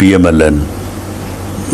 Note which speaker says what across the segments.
Speaker 1: PMLN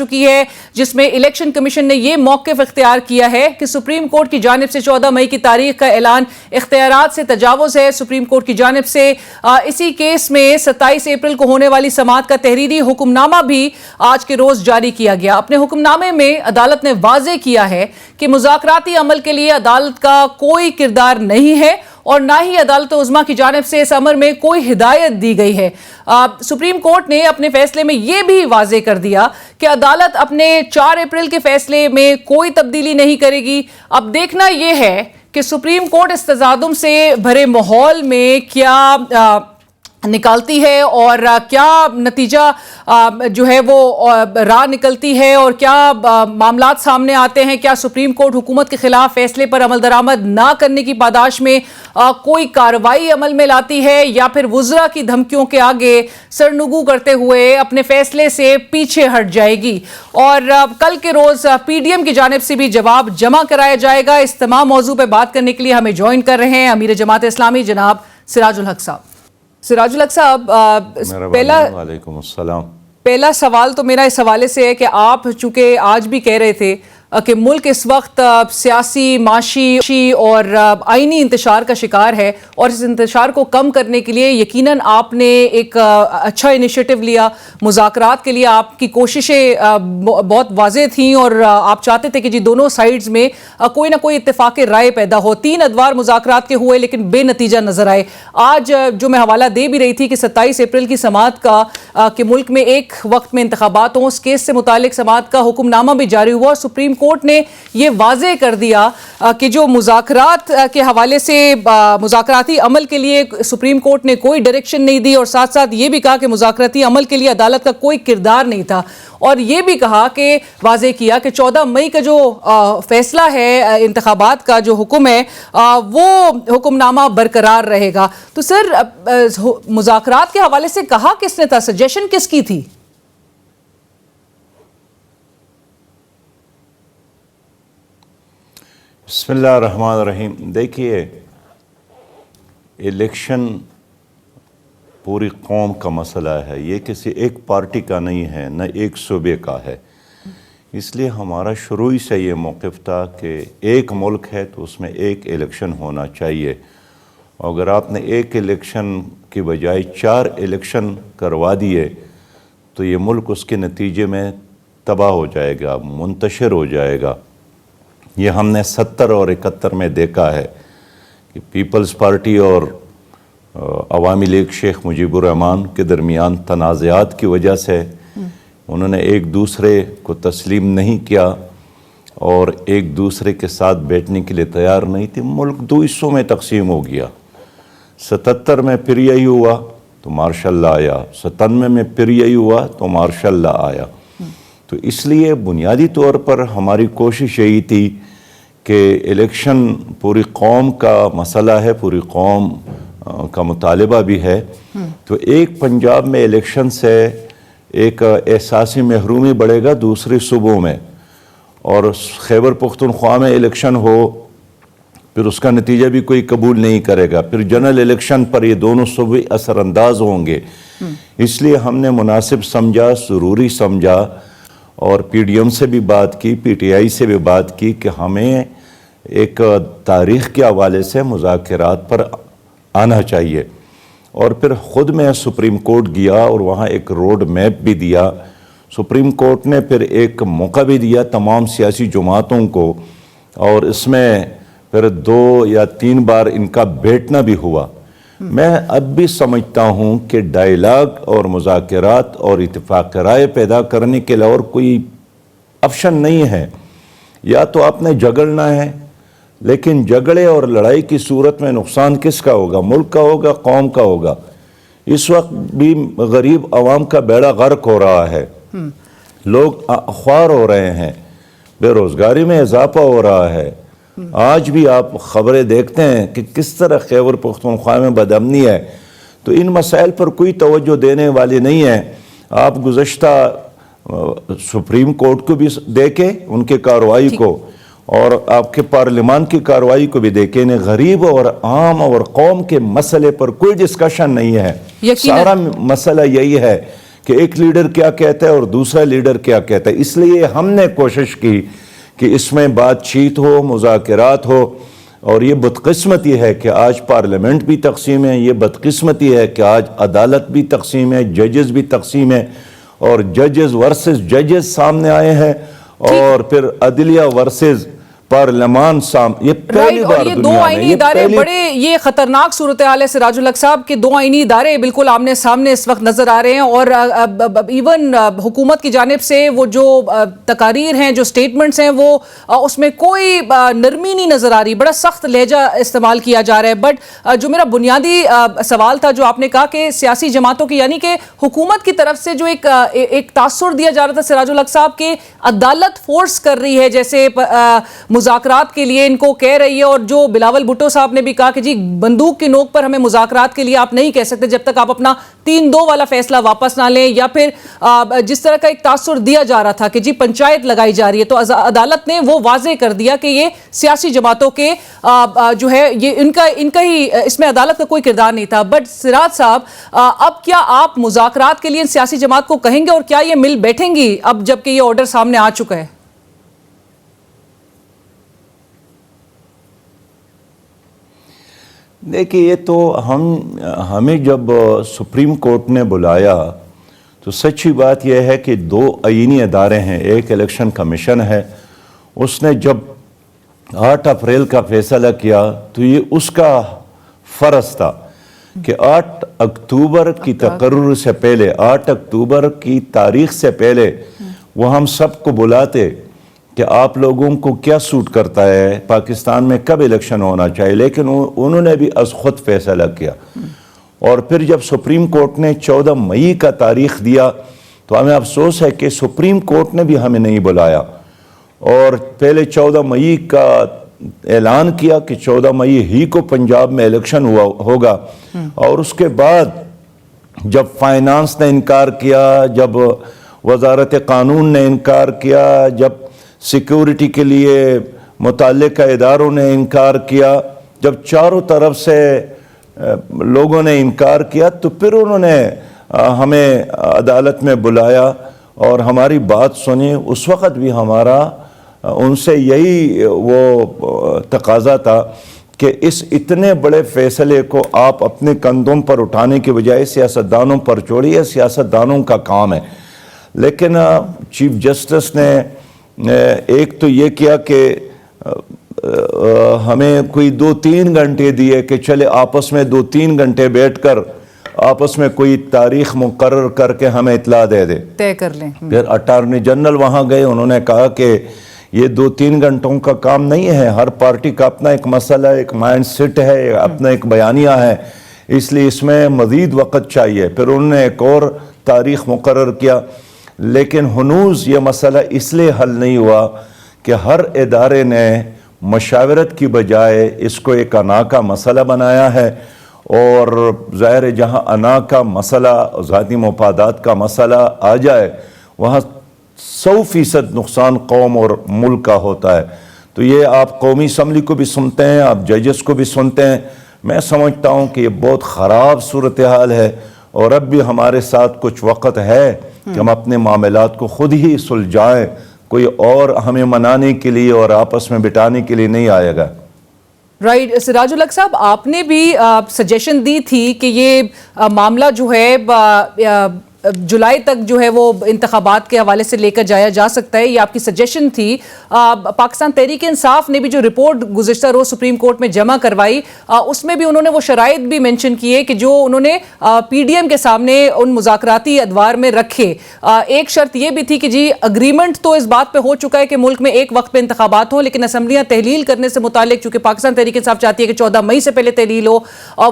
Speaker 2: چکی ہے جس میں الیکشن کمیشن نے یہ موقف اختیار کیا ہے کہ سپریم کورٹ کی جانب سے 14 مئی کی تاریخ کا اعلان اختیارات سے تجاوز ہے۔ سپریم کورٹ کی جانب سے اسی کیس میں 27 اپریل کو ہونے والی سماعت کا تحریری حکم نامہ بھی آج کے روز جاری کیا گیا۔ اپنے حکم نامے میں عدالت نے واضح کیا ہے کہ مذاکراتی عمل کے لیے عدالت کا کوئی کردار نہیں ہے اور نہ ہی عدالت عظمیٰ کی جانب سے اس امر میں کوئی ہدایت دی گئی ہے۔ سپریم کورٹ نے اپنے فیصلے میں یہ بھی واضح کر دیا کہ عدالت اپنے 4 اپریل کے فیصلے میں کوئی تبدیلی نہیں کرے گی۔ اب دیکھنا یہ ہے کہ سپریم کورٹ اس تصادم سے بھرے ماحول میں کیا نکالتی ہے اور کیا نتیجہ جو ہے وہ راہ نکلتی ہے اور کیا معاملات سامنے آتے ہیں۔ کیا سپریم کورٹ حکومت کے خلاف فیصلے پر عمل درآمد نہ کرنے کی پاداش میں کوئی کارروائی عمل میں لاتی ہے یا پھر وزراء کی دھمکیوں کے آگے سرنگو کرتے ہوئے اپنے فیصلے سے پیچھے ہٹ جائے گی۔ اور کل کے روز پی ڈی ایم کی جانب سے بھی جواب جمع کرایا جائے گا۔ اس تمام موضوع پہ بات کرنے کے لیے ہمیں جوائن کر رہے ہیں امیر جماعت اسلامی جناب سراج الحق صاحب۔ سراج الحق صاحب،
Speaker 3: وعلیکم السلام۔
Speaker 2: پہلا سوال تو میرا اس حوالے سے ہے کہ آپ چونکہ آج بھی کہہ رہے تھے کہ ملک اس وقت سیاسی، معاشی اور آئینی انتشار کا شکار ہے اور اس انتشار کو کم کرنے کے لیے یقیناً آپ نے ایک اچھا انیشیٹو لیا۔ مذاکرات کے لیے آپ کی کوششیں بہت واضح تھیں اور آپ چاہتے تھے کہ جی دونوں سائیڈز میں کوئی نہ کوئی اتفاق رائے پیدا ہو۔ 3 ادوار مذاکرات کے ہوئے لیکن بے نتیجہ نظر آئے۔ آج جو میں حوالہ دے بھی رہی تھی کہ 27 اپریل کی سماعت کا کہ ملک میں ایک وقت میں انتخابات ہوں، اس کیس سے متعلق سماعت کا حکم نامہ بھی جاری ہوا اور سپریم کورٹ نے یہ واضح کر دیا کہ جو مذاکرات کے حوالے سے مذاکراتی عمل کے لیے سپریم کورٹ نے کوئی ڈائریکشن نہیں دی اور ساتھ ساتھ یہ بھی کہا کہ مذاکراتی عمل کے لیے عدالت کا کوئی کردار نہیں تھا اور یہ بھی کہا کہ واضح کیا کہ 14 مئی کا جو فیصلہ ہے انتخابات کا جو حکم ہے وہ حکم نامہ برقرار رہے گا۔ تو سر مذاکرات کے حوالے سے کہا کس نے تھا، سجیشن کس کی تھی؟
Speaker 3: بسم اللہ الرحمن الرحیم۔ دیکھیے، الیکشن پوری قوم کا مسئلہ ہے، یہ کسی ایک پارٹی کا نہیں ہے، نہ ایک صوبے کا ہے۔ اس لیے ہمارا شروع سے یہ موقف تھا کہ ایک ملک ہے تو اس میں ایک الیکشن ہونا چاہیے۔ اگر آپ نے ایک الیکشن کی بجائے 4 الیکشن کروا دیے تو یہ ملک اس کے نتیجے میں تباہ ہو جائے گا، منتشر ہو جائے گا۔ یہ ہم نے 70 اور 71 میں دیکھا ہے کہ پیپلز پارٹی اور عوامی لیگ شیخ مجیب الرحمان کے درمیان تنازعات کی وجہ سے انہوں نے ایک دوسرے کو تسلیم نہیں کیا اور ایک دوسرے کے ساتھ بیٹھنے کے لیے تیار نہیں تھی، ملک 2 حصوں میں تقسیم ہو گیا۔ 77 میں پھر یہی ہوا تو مارشاء اللہ آیا، 97 میں پھر یہی ہوا تو مارشاء اللہ آیا۔ تو اس لیے بنیادی طور پر ہماری کوشش یہی تھی کہ الیکشن پوری قوم کا مسئلہ ہے، پوری قوم کا مطالبہ بھی ہے، تو ایک پنجاب میں الیکشن سے ایک احساسی محرومی بڑھے گا دوسرے صوبوں میں، اور خیبر پختونخوا میں الیکشن ہو پھر اس کا نتیجہ بھی کوئی قبول نہیں کرے گا، پھر جنرل الیکشن پر یہ دونوں صوبے اثر انداز ہوں گے۔ اس لیے ہم نے مناسب سمجھا، ضروری سمجھا اور پی ڈی ایم سے بھی بات کی، پی ٹی آئی سے بھی بات کی کہ ہمیں ایک تاریخ کے حوالے سے مذاکرات پر آنا چاہیے۔ اور پھر خود میں سپریم کورٹ گیا اور وہاں ایک روڈ میپ بھی دیا۔ سپریم کورٹ نے پھر ایک موقع بھی دیا تمام سیاسی جماعتوں کو، اور اس میں پھر 2 یا 3 بار ان کا بیٹھنا بھی ہوا۔ میں اب بھی سمجھتا ہوں کہ ڈائیلاگ اور مذاکرات اور اتفاق رائے پیدا کرنے کے لیے اور کوئی آپشن نہیں ہے۔ یا تو آپ نے جھگڑنا ہے، لیکن جھگڑے اور لڑائی کی صورت میں نقصان کس کا ہوگا؟ ملک کا ہوگا، قوم کا ہوگا۔ اس وقت بھی غریب عوام کا بیڑا غرق ہو رہا ہے، لوگ خوار ہو رہے ہیں، بے روزگاری میں اضافہ ہو رہا ہے۔ آج بھی آپ خبریں دیکھتے ہیں کہ کس طرح خیبر پختونخوا میں بدامنی ہے، تو ان مسائل پر کوئی توجہ دینے والی نہیں ہے۔ آپ گزشتہ سپریم کورٹ کو بھی دیکھیں، ان کے کارروائی کو، اور آپ کے پارلیمان کی کارروائی کو بھی دیکھیں، غریب اور عام اور قوم کے مسئلے پر کوئی ڈسکشن نہیں ہے۔ سارا مسئلہ یہی ہے کہ کہ ایک لیڈر کیا کہتا ہے اور دوسرا لیڈر کیا کہتا ہے. اس لیے ہم نے کوشش کی کہ اس میں بات چیت ہو, مذاکرات ہو. اور یہ بدقسمتی ہے کہ آج پارلیمنٹ بھی تقسیم ہے, یہ بدقسمتی ہے کہ آج عدالت بھی تقسیم ہے, ججز بھی تقسیم ہے, اور ججز ورسز ججز سامنے آئے ہیں, اور پھر عدلیہ ورسز پارلیمان یہ پہلی بار
Speaker 2: یہ دو
Speaker 3: دنیا میں
Speaker 2: آئینی ادارے بڑے یہ خطرناک صورتحال ہے سراج الحق صاحب کہ دو آئینی ادارے بالکل آمنے سامنے اس وقت نظر آ رہے ہیں, اور ایون حکومت کی جانب سے وہ جو تقاریر ہیں, جو سٹیٹمنٹس ہیں, وہ اس میں کوئی نرمی نہیں نظر آ رہی, بڑا سخت لہجہ استعمال کیا جا رہا ہے. بٹ جو میرا بنیادی سوال تھا, جو آپ نے کہا کہ سیاسی جماعتوں کی یعنی کہ حکومت کی طرف سے جو ایک تاثر دیا جا رہا تھا سراج الحق صاحب کہ عدالت فورس کر رہی ہے, جیسے مذاکرات کے لیے ان کو کہہ رہی ہے, اور جو بلاول بھٹو صاحب نے بھی کہا کہ جی بندوق کی نوک پر ہمیں مذاکرات کے لیے آپ نہیں کہہ سکتے جب تک آپ اپنا 3-2 والا فیصلہ واپس نہ لیں, یا پھر جس طرح کا ایک تاثر دیا جا رہا تھا کہ جی پنچایت لگائی جا رہی ہے, تو عدالت نے وہ واضح کر دیا کہ یہ سیاسی جماعتوں کے جو ہے یہ ان کا ہی اس میں عدالت کا کوئی کردار نہیں تھا. بٹ سراج صاحب, اب کیا آپ مذاکرات کے لیے سیاسی جماعت کو کہیں گے, اور کیا یہ مل بیٹھیں گی اب جب کہ یہ آرڈر سامنے آ چکا ہے؟
Speaker 3: دیکھیے, یہ تو ہمیں جب سپریم کورٹ نے بلایا تو سچی بات یہ ہے کہ 2 آئینی ادارے ہیں, ایک الیکشن کمیشن ہے, اس نے جب 8 اپریل کا فیصلہ کیا تو یہ اس کا فرض تھا کہ 8 اکتوبر کی تقرر سے پہلے, 8 اکتوبر کی تاریخ سے پہلے وہ ہم سب کو بلاتے کہ آپ لوگوں کو کیا سوٹ کرتا ہے, پاکستان میں کب الیکشن ہونا چاہیے. لیکن انہوں نے بھی از خود فیصلہ کیا, اور پھر جب سپریم کورٹ نے 14 مئی کا تاریخ دیا تو ہمیں افسوس ہے کہ سپریم کورٹ نے بھی ہمیں نہیں بلایا, اور پہلے 14 مئی کا اعلان کیا کہ 14 مئی ہی کو پنجاب میں الیکشن ہوگا, اور اس کے بعد جب فائنانس نے انکار کیا, جب وزارت قانون نے انکار کیا, جب سیکیورٹی کے لیے متعلقہ اداروں نے انکار کیا, جب چاروں طرف سے لوگوں نے انکار کیا, تو پھر انہوں نے ہمیں عدالت میں بلایا اور ہماری بات سنی. اس وقت بھی ہمارا ان سے یہی وہ تقاضا تھا کہ اس اتنے بڑے فیصلے کو آپ اپنے کندھوں پر اٹھانے کے بجائے سیاستدانوں پر چھوڑیے, سیاستدانوں کا کام ہے. لیکن چیف جسٹس نے ایک تو یہ کیا کہ ہمیں کوئی 2-3 گھنٹے دیے کہ چلے آپس میں 2-3 گھنٹے بیٹھ کر آپس میں کوئی تاریخ مقرر کر کے ہمیں اطلاع دے دے,
Speaker 2: طے کر لیں.
Speaker 3: پھر اٹارنی جنرل وہاں گئے, انہوں نے کہا کہ یہ 2-3 گھنٹوں کا کام نہیں ہے, ہر پارٹی کا اپنا ایک مسئلہ, ایک مائنڈ سیٹ ہے, اپنا ایک بیانیہ ہے, اس لیے اس میں مزید وقت چاہیے. پھر انہوں نے ایک اور تاریخ مقرر کیا, لیکن ہنوز یہ مسئلہ اس لیے حل نہیں ہوا کہ ہر ادارے نے مشاورت کی بجائے اس کو ایک انا کا مسئلہ بنایا ہے, اور ظاہر ہے جہاں انا کا مسئلہ, ذاتی مفادات کا مسئلہ آ جائے وہاں 100% نقصان قوم اور ملک کا ہوتا ہے. تو یہ آپ قومی اسمبلی کو بھی سنتے ہیں, آپ ججز کو بھی سنتے ہیں. میں سمجھتا ہوں کہ یہ بہت خراب صورتحال ہے, اور اب بھی ہمارے ساتھ کچھ وقت ہے کہ ہم اپنے معاملات کو خود ہی سلجھائیں, کوئی اور ہمیں منانے کے لیے اور آپس میں بٹانے کے لیے نہیں آئے گا.
Speaker 2: رائٹ. سراج الحق صاحب, آپ نے بھی سجیشن دی تھی کہ یہ معاملہ جو ہے جولائی تک جو ہے وہ انتخابات کے حوالے سے لے کر جایا جا سکتا ہے, یہ آپ کی سجیشن تھی. پاکستان تحریک انصاف نے بھی جو رپورٹ گزشتہ روز سپریم کورٹ میں جمع کروائی, اس میں بھی انہوں نے وہ شرائط بھی مینشن کیے کہ جو انہوں نے پی ڈی ایم کے سامنے ان مذاکراتی ادوار میں رکھے. ایک شرط یہ بھی تھی کہ جی اگریمنٹ تو اس بات پہ ہو چکا ہے کہ ملک میں ایک وقت پہ انتخابات ہوں, لیکن اسمبلیاں تحلیل کرنے سے متعلق چونکہ پاکستان تحریک انصاف چاہتی ہے کہ 14 مئی سے پہلے تحلیل ہو,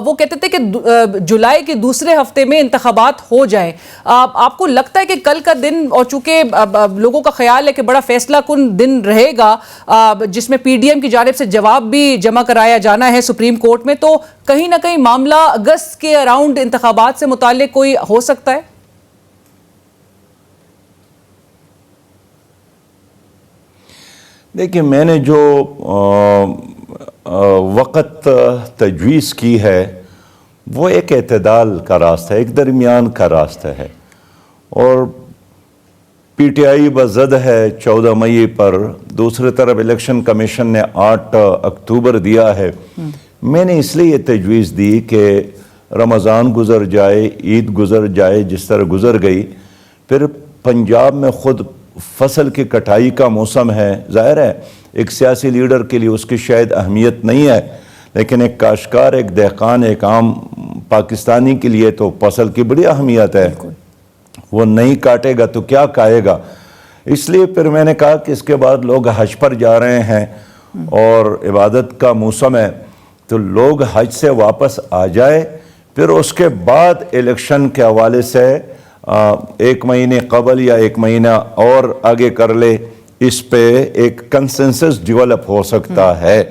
Speaker 2: وہ کہتے تھے کہ جولائی کے دوسرے ہفتے میں انتخابات ہو جائیں. آپ کو لگتا ہے کہ کل کا دن, اور چونکہ لوگوں کا خیال ہے کہ بڑا فیصلہ کن دن رہے گا جس میں پی ڈی ایم کی جانب سے جواب بھی جمع کرایا جانا ہے سپریم کورٹ میں, تو کہیں نہ کہیں معاملہ اگست کے اراؤنڈ انتخابات سے متعلق کوئی ہو سکتا ہے؟
Speaker 3: دیکھیں, میں نے جو وقت تجویز کی ہے وہ ایک اعتدال کا راستہ ہے, ایک درمیان کا راستہ ہے. اور پی ٹی آئی بزد ہے 14 مئی پر، دوسری طرف الیکشن کمیشن نے 8 اکتوبر دیا ہے۔ میں نے اس لیے یہ تجویز دی کہ رمضان گزر جائے، عید گزر جائے جس طرح گزر گئی، پھر پنجاب میں خود فصل کی کٹائی کا موسم ہے۔ ظاہر ہے ایک سیاسی لیڈر کے لیے اس کی شاید اہمیت نہیں ہے، لیکن ایک کاشتکار، ایک دہقان، ایک عام پاکستانی کے لیے تو فصل کی بڑی اہمیت ہے۔ وہ نہیں کاٹے گا تو کیا کھائے گا؟ اس لیے پھر میں نے کہا کہ اس کے بعد لوگ حج پر جا رہے ہیں اور عبادت کا موسم ہے، تو لوگ حج سے واپس آ جائے، پھر اس کے بعد الیکشن کے حوالے سے 1 مہینے قبل یا 1 مہینہ اور آگے کر لے، اس پہ ایک کنسنسس ڈیولپ ہو سکتا ہے۔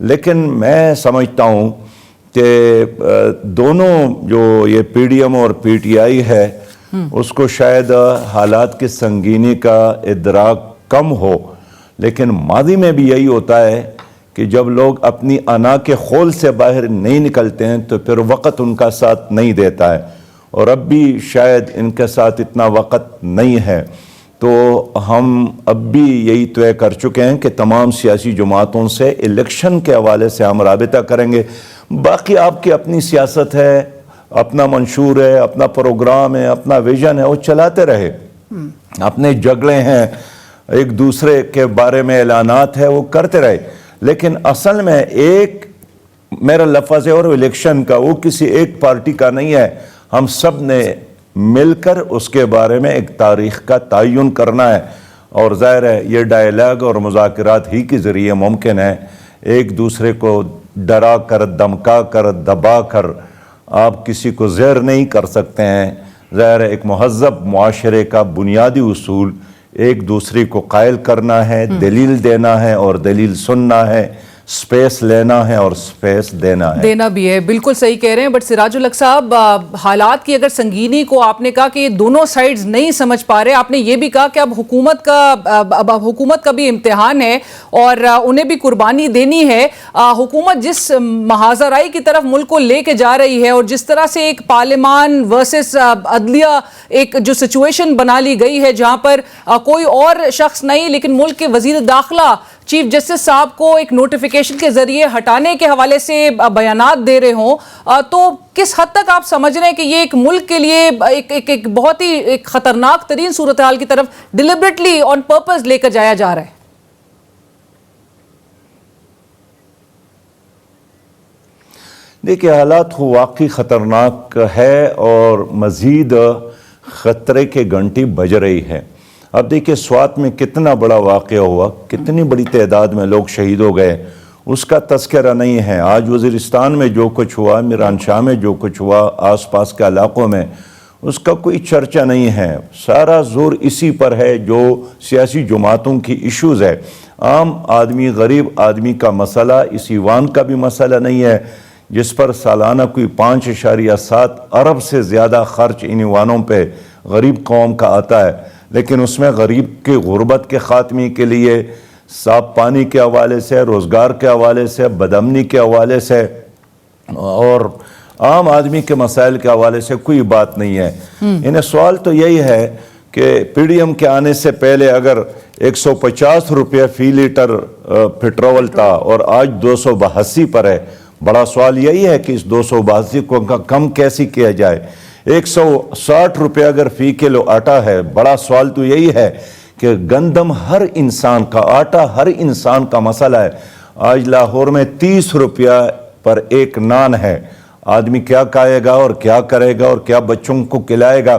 Speaker 3: لیکن میں سمجھتا ہوں کہ دونوں جو یہ پی ڈی ایم اور پی ٹی آئی ہے، اس کو شاید حالات کی سنگینی کا ادراک کم ہو، لیکن ماضی میں بھی یہی ہوتا ہے کہ جب لوگ اپنی انا کے خول سے باہر نہیں نکلتے ہیں تو پھر وقت ان کا ساتھ نہیں دیتا ہے، اور اب بھی شاید ان کے ساتھ اتنا وقت نہیں ہے۔ تو ہم اب بھی یہی طے کر چکے ہیں کہ تمام سیاسی جماعتوں سے الیکشن کے حوالے سے ہم رابطہ کریں گے۔ باقی آپ کی اپنی سیاست ہے، اپنا منشور ہے، اپنا پروگرام ہے، اپنا ویژن ہے، وہ چلاتے رہے۔ اپنے جھگڑے ہیں، ایک دوسرے کے بارے میں اعلانات ہے، وہ کرتے رہے، لیکن اصل میں ایک میرا لفظ ہے اور الیکشن کا، وہ کسی ایک پارٹی کا نہیں ہے۔ ہم سب نے مل کر اس کے بارے میں ایک تاریخ کا تعین کرنا ہے، اور ظاہر ہے یہ ڈائیلاگ اور مذاکرات ہی کے ذریعے ممکن ہے۔ ایک دوسرے کو ڈرا کر، دمکا کر، دبا کر آپ کسی کو زیر نہیں کر سکتے ہیں۔ ظاہر ہے ایک مہذب معاشرے کا بنیادی اصول ایک دوسرے کو قائل کرنا ہے، دلیل دینا ہے اور دلیل سننا ہے، سپیس لینا ہے اور سپیس دینا
Speaker 2: بھی ہے۔ بالکل صحیح کہہ رہے ہیں، بٹ سراج الحق صاحب، حالات کی اگر سنگینی کو آپ نے کہا کہ یہ دونوں سائیڈز نہیں سمجھ پا رہے، آپ نے یہ بھی کہا کہ اب حکومت کا بھی امتحان ہے اور انہیں بھی قربانی دینی ہے۔ حکومت جس محاذرائی کی طرف ملک کو لے کے جا رہی ہے اور جس طرح سے ایک پارلیمان ورسس عدلیہ ایک جو سچویشن بنا لی گئی ہے، جہاں پر کوئی اور شخص نہیں لیکن ملک کے وزیر داخلہ چیف جسٹس صاحب کو ایک نوٹیفیکیشن کے ذریعے ہٹانے کے حوالے سے بیانات دے رہے ہوں، تو کس حد تک آپ سمجھ رہے ہیں کہ یہ ایک ملک کے لیے ایک بہت ہی ایک خطرناک ترین صورتحال کی طرف ڈیلیبریٹلی آن پرپز لے کر جایا جا رہا ہے؟
Speaker 3: دیکھیں، حالات واقعی خطرناک ہے اور مزید خطرے کے گھنٹی بج رہی ہے۔ اب دیکھیں سوات میں کتنا بڑا واقعہ ہوا، کتنی بڑی تعداد میں لوگ شہید ہو گئے، اس کا تذکرہ نہیں ہے۔ آج وزیرستان میں جو کچھ ہوا، میران شاہ میں جو کچھ ہوا، آس پاس کے علاقوں میں، اس کا کوئی چرچہ نہیں ہے۔ سارا زور اسی پر ہے جو سیاسی جماعتوں کی ایشوز ہے۔ عام آدمی، غریب آدمی کا مسئلہ اس ایوان کا بھی مسئلہ نہیں ہے، جس پر سالانہ کوئی 5.7 ارب سے زیادہ خرچ ان ایوانوں پہ غریب قوم کا آتا ہے، لیکن اس میں غریب کی غربت کے خاتمے کے لیے، صاف پانی کے حوالے سے، روزگار کے حوالے سے، بدامنی کے حوالے سے اور عام آدمی کے مسائل کے حوالے سے کوئی بات نہیں ہے۔ انہیں سوال تو یہی ہے کہ پی ڈی ایم کے آنے سے پہلے اگر 150 روپے فی لیٹر پیٹرول تھا اور آج 282 پر ہے، بڑا سوال یہی ہے کہ اس 282 کو کم کیسے کیا جائے۔ 160 روپے اگر فی کلو آٹا ہے، بڑا سوال تو یہی ہے کہ گندم ہر انسان کا، آٹا ہر انسان کا مسئلہ ہے۔ آج لاہور میں 30 روپیہ پر ایک نان ہے، آدمی کیا کھائے گا اور کیا کرے گا اور کیا بچوں کو کھلائے گا؟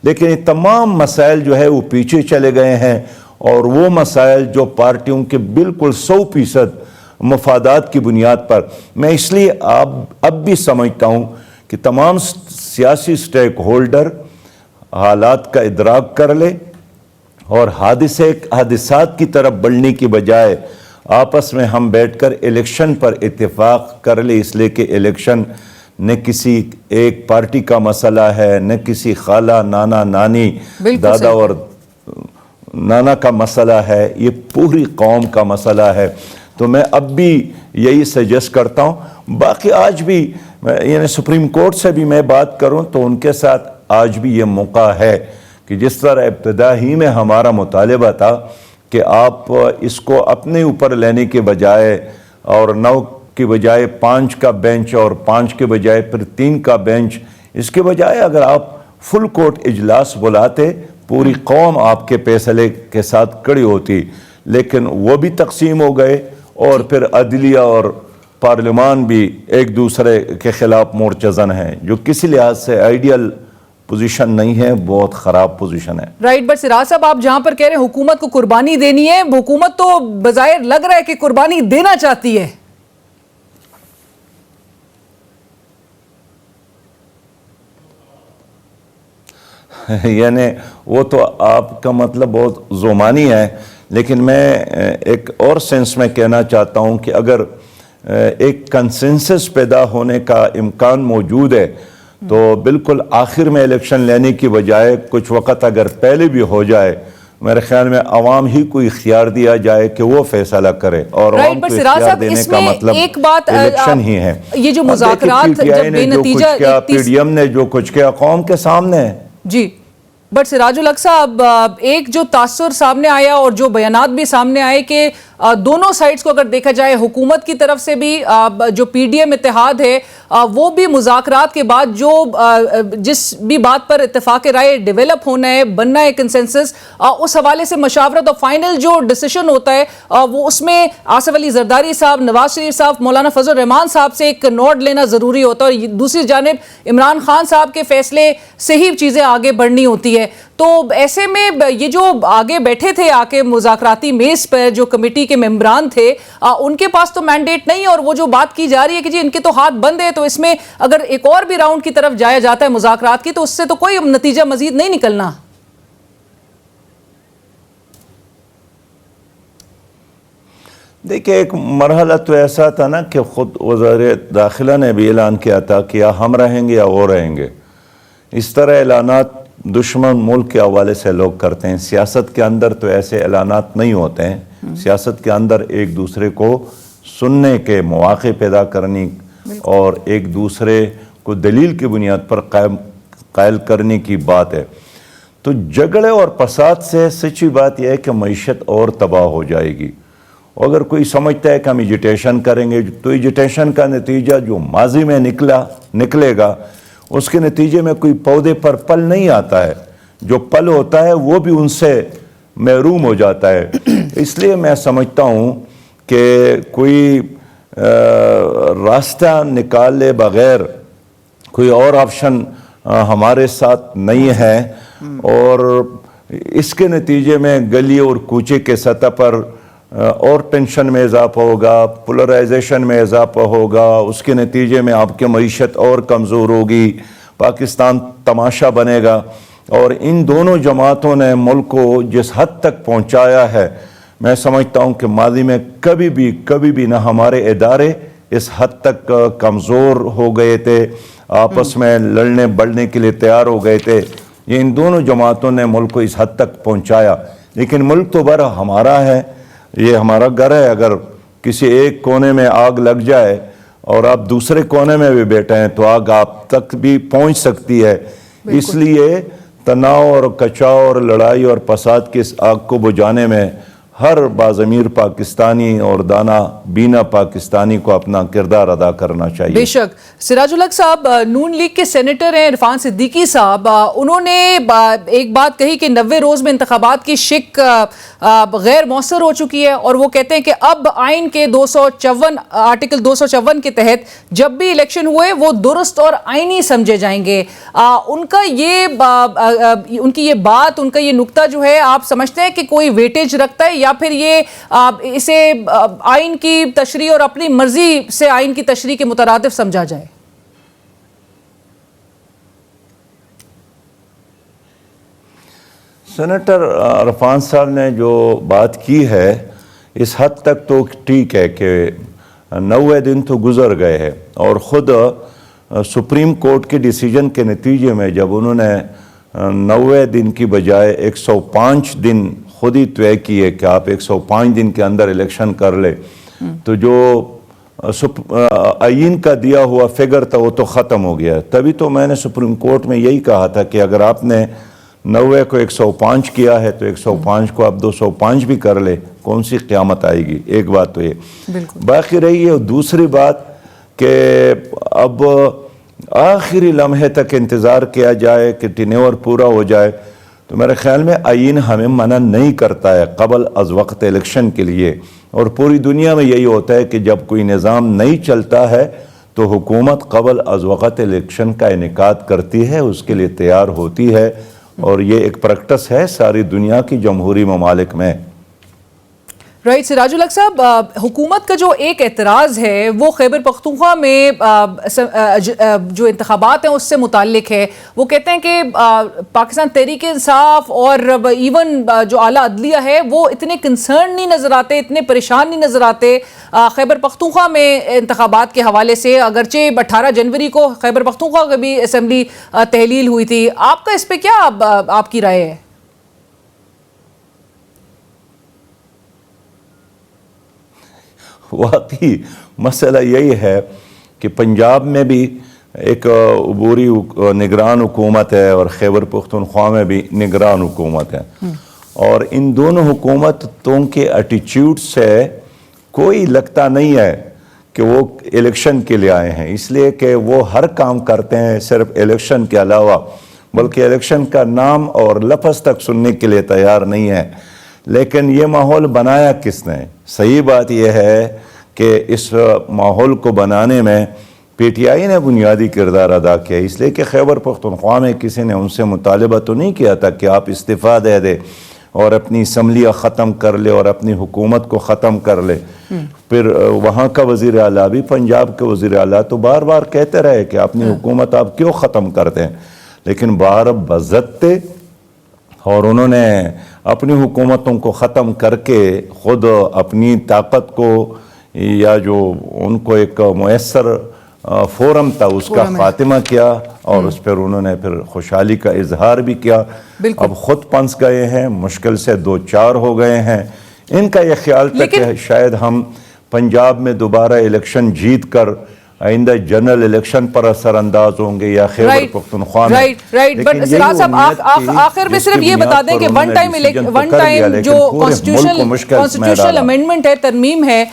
Speaker 3: لیکن یہ تمام مسائل جو ہے وہ پیچھے چلے گئے ہیں، اور وہ مسائل جو پارٹیوں کے بالکل 100% مفادات کی بنیاد پر، میں اس لیے اب بھی سمجھتا ہوں کہ تمام سیاسی سٹیک ہولڈر حالات کا ادراک کر لے اور حادثات کی طرف بڑھنے کی بجائے آپس میں ہم بیٹھ کر الیکشن پر اتفاق کر لے، اس لیے کہ الیکشن نہ کسی ایک پارٹی کا مسئلہ ہے، نہ کسی خالہ، نانا، نانی، دادا اور نانا کا مسئلہ ہے، یہ پوری قوم کا مسئلہ ہے۔ تو میں اب بھی یہی سجیسٹ کرتا ہوں۔ باقی آج بھی یعنی سپریم کورٹ سے بھی میں بات کروں تو ان کے ساتھ آج بھی یہ موقع ہے کہ جس طرح ابتدا ہی میں ہمارا مطالبہ تھا کہ آپ اس کو اپنے اوپر لینے کے بجائے اور 9 کی بجائے 5 کا بینچ اور 5 کے بجائے پھر 3 کا بینچ، اس کے بجائے اگر آپ فل کورٹ اجلاس بلاتے پوری قوم آپ کے فیصلے کے ساتھ کڑی ہوتی، لیکن وہ بھی تقسیم ہو گئے اور پھر عدلیہ اور پارلیمان بھی ایک دوسرے کے خلاف مورچزن ہیں، جو کسی لحاظ سے آئیڈیل پوزیشن نہیں ہے، بہت خراب پوزیشن ہے۔
Speaker 2: رائٹ، بٹ سراج صاحب آپ جہاں پر کہہ رہے ہیں حکومت کو قربانی دینی ہے، حکومت تو بظاہر لگ رہا ہے کہ قربانی دینا چاہتی ہے۔
Speaker 3: یعنی وہ تو آپ کا مطلب بہت زمانی ہے، لیکن میں ایک اور سینس میں کہنا چاہتا ہوں کہ اگر ایک کنسنسس پیدا ہونے کا امکان موجود ہے تو بالکل آخر میں الیکشن لینے کی بجائے کچھ وقت اگر پہلے بھی ہو جائے، میرے خیال میں عوام ہی کو اختیار دیا جائے کہ وہ فیصلہ کرے، اور عوام کو اختیار دینے کا مطلب الیکشن ہی ہے۔
Speaker 2: یہ جو مذاکرات جب بے نتیجہ،
Speaker 3: پی ڈی ایم نے جو کچھ کیا قوم کے سامنے ہے۔
Speaker 2: جی، بٹ سراج الحق صاحب، ایک جو تاثر سامنے آیا اور جو بیانات بھی سامنے آئے کہ دونوں سائٹس کو اگر دیکھا جائے، حکومت کی طرف سے بھی جو پی ڈی ایم اتحاد ہے وہ بھی مذاکرات کے بعد جو جس بھی بات پر اتفاق رائے ڈیولپ ہونا ہے، بننا ہے کنسنسس، اس حوالے سے مشاورت اور فائنل جو ڈیسیشن ہوتا ہے وہ اس میں آصف علی زرداری صاحب، نواز شریف صاحب، مولانا فضل الرحمان صاحب سے ایک نوٹ لینا ضروری ہوتا ہے، اور دوسری جانب عمران خان صاحب کے فیصلے سے ہی چیزیں آگے بڑھنی ہوتی ہے۔ تو ایسے میں یہ جو آگے بیٹھے تھے آ کے مذاکراتی میز پر، جو کمیٹی کے ممبران تھے، ان کے پاس تو مینڈیٹ نہیں، اور وہ جو بات کی جا رہی ہے کہ جی ان کے تو ہاتھ بند ہے، تو اس میں اگر ایک اور بھی راؤنڈ کی طرف جایا جاتا ہے مذاکرات کی تو اس سے تو کوئی نتیجہ مزید نہیں نکلنا۔
Speaker 3: دیکھیں، ایک مرحلہ تو ایسا تھا نا کہ خود وزیر داخلہ نے بھی اعلان کیا تھا کہ یا ہم رہیں گے یا وہ رہیں گے۔ اس طرح اعلانات دشمن ملک کے حوالے سے لوگ کرتے ہیں۔ سیاست کے اندر تو ایسے اعلانات نہیں ہوتے ہیں۔ سیاست کے اندر ایک دوسرے کو سننے کے مواقع پیدا کرنی اور ایک دوسرے کو دلیل کی بنیاد پر قائل کرنے کی بات ہے۔ تو جھگڑے اور فساد سے سچی بات یہ ہے کہ معیشت اور تباہ ہو جائے گی۔ اگر کوئی سمجھتا ہے کہ ہم ایجیٹیشن کریں گے تو ایجیٹیشن کا نتیجہ جو ماضی میں نکلے گا، اس کے نتیجے میں کوئی پودے پر پل نہیں آتا ہے، جو پل ہوتا ہے وہ بھی ان سے محروم ہو جاتا ہے۔ اس لیے میں سمجھتا ہوں کہ کوئی راستہ نکالے بغیر کوئی اور آپشن ہمارے ساتھ نہیں ہے، اور اس کے نتیجے میں گلی اور کوچے کے سطح پر اور ٹینشن میں اضافہ ہوگا، پولرائزیشن میں اضافہ ہوگا، اس کے نتیجے میں آپ کی معیشت اور کمزور ہوگی، پاکستان تماشا بنے گا۔ اور ان دونوں جماعتوں نے ملک کو جس حد تک پہنچایا ہے، میں سمجھتا ہوں کہ ماضی میں کبھی بھی نہ ہمارے ادارے اس حد تک کمزور ہو گئے تھے، آپس میں لڑنے بڑھنے کے لیے تیار ہو گئے تھے۔ یہ ان دونوں جماعتوں نے ملک کو اس حد تک پہنچایا، لیکن ملک تو بھر ہمارا ہے، یہ ہمارا گھر ہے۔ اگر کسی ایک کونے میں آگ لگ جائے اور آپ دوسرے کونے میں بھی بیٹھے ہیں تو آگ آپ تک بھی پہنچ سکتی ہے۔ اس لیے تناؤ اور کچاؤ اور لڑائی اور فساد کی اس آگ کو بجھانے میں ہر باضمیر پاکستانی اور دانا بینا پاکستانی کو اپنا کردار ادا کرنا چاہیے۔
Speaker 2: بے شک۔ سراج الحق صاحب، نون لیگ کے سینیٹر ہیں عرفان صدیقی صاحب، انہوں نے ایک بات کہی کہ 90 روز میں انتخابات کی شک غیر مؤثر ہو چکی ہے، اور وہ کہتے ہیں کہ اب آئین کے 254 آرٹیکل 254 کے تحت جب بھی الیکشن ہوئے وہ درست اور آئینی سمجھے جائیں گے۔ ان کی یہ بات، ان کا یہ نقطہ جو ہے، آپ سمجھتے ہیں کہ کوئی ویٹیج رکھتا ہے، یا پھر یہ اسے آئین کی تشریح اور اپنی مرضی سے آئین کی تشریح کے مترادف سمجھا جائے؟
Speaker 3: سینیٹر عرفان صاحب نے جو بات کی ہے اس حد تک تو ٹھیک ہے کہ 90 دن تو گزر گئے ہیں، اور خود سپریم کورٹ کے ڈیسیجن کے نتیجے میں جب انہوں نے 90 دن کی بجائے 105 دن خود ہی طے کیے کہ آپ 105 دن کے اندر الیکشن کر لے، تو جو آئین کا دیا ہوا فگر تھا وہ تو ختم ہو گیا۔ تبھی تو میں نے سپریم کورٹ میں یہی کہا تھا کہ اگر آپ نے 90 کو 105 کیا ہے تو 105 کو اب 205 بھی کر لے, کون سی قیامت آئے گی. ایک بات تو یہ باقی رہی ہے. دوسری بات کہ اب آخری لمحے تک انتظار کیا جائے کہ ٹینیور پورا ہو جائے, تو میرے خیال میں آئین ہمیں منع نہیں کرتا ہے قبل از وقت الیکشن کے لیے. اور پوری دنیا میں یہی ہوتا ہے کہ جب کوئی نظام نہیں چلتا ہے تو حکومت قبل از وقت الیکشن کا انعقاد کرتی ہے, اس کے لیے تیار ہوتی ہے, اور یہ ایک پریکٹس ہے ساری دنیا کی جمہوری ممالک میں.
Speaker 2: رائٹ. سراج الحق صاحب, حکومت کا جو ایک اعتراض ہے وہ خیبر پختونخوا میں جو انتخابات ہیں اس سے متعلق ہے. وہ کہتے ہیں کہ پاکستان تحریک انصاف اور ایون جو اعلیٰ عدلیہ ہے وہ اتنے کنسرن نہیں نظر آتے, اتنے پریشان نہیں نظر آتے خیبر پختونخوا میں انتخابات کے حوالے سے, اگرچہ 18 جنوری کو خیبر پختونخوا کا بھی اسمبلی تحلیل ہوئی تھی. آپ کا اس پہ کیا آپ کی رائے ہے؟
Speaker 3: واقعی مسئلہ یہی ہے کہ پنجاب میں بھی ایک عبوری نگران حکومت ہے اور خیبر پختونخوا میں بھی نگران حکومت ہے, اور ان دونوں حکومتوں کے ایٹیچیوڈ سے کوئی لگتا نہیں ہے کہ وہ الیکشن کے لیے آئے ہیں, اس لیے کہ وہ ہر کام کرتے ہیں صرف الیکشن کے علاوہ, بلکہ الیکشن کا نام اور لفظ تک سننے کے لیے تیار نہیں ہے. لیکن یہ ماحول بنایا کس نے؟ صحیح بات یہ ہے کہ اس ماحول کو بنانے میں پی ٹی آئی نے بنیادی کردار ادا کیا, اس لیے کہ خیبر پختونخوا میں کسی نے ان سے مطالبہ تو نہیں کیا تھا کہ آپ استعفیٰ دے دے اور اپنی اسمبلیاں ختم کر لے اور اپنی حکومت کو ختم کر لے. پھر وہاں کا وزیر اعلیٰ بھی, پنجاب کے وزیر اعلیٰ تو بار بار کہتے رہے کہ اپنی حکومت آپ کیوں ختم کرتے ہیں, لیکن باہر بضد تھے اور انہوں نے اپنی حکومتوں کو ختم کر کے خود اپنی طاقت کو یا جو ان کو ایک میسر فورم تھا اس کا خاتمہ کیا, اور اس پر انہوں نے پھر خوشحالی کا اظہار بھی کیا. اب خود پنس گئے ہیں, مشکل سے 2-4 ہو گئے ہیں. ان کا یہ خیال تھا کہ شاید ہم پنجاب میں دوبارہ الیکشن جیت کر آئندہ جنرل الیکشن پر اثر انداز ہوں گے یا خیبر پختونخوا میں.
Speaker 2: رائٹ. بٹ سراج صاحب آخر میں صرف یہ بتا دیں کہ ون ٹائم جو کانسٹیٹیوشنل امینڈمنٹ ہے, ترمیم ہے,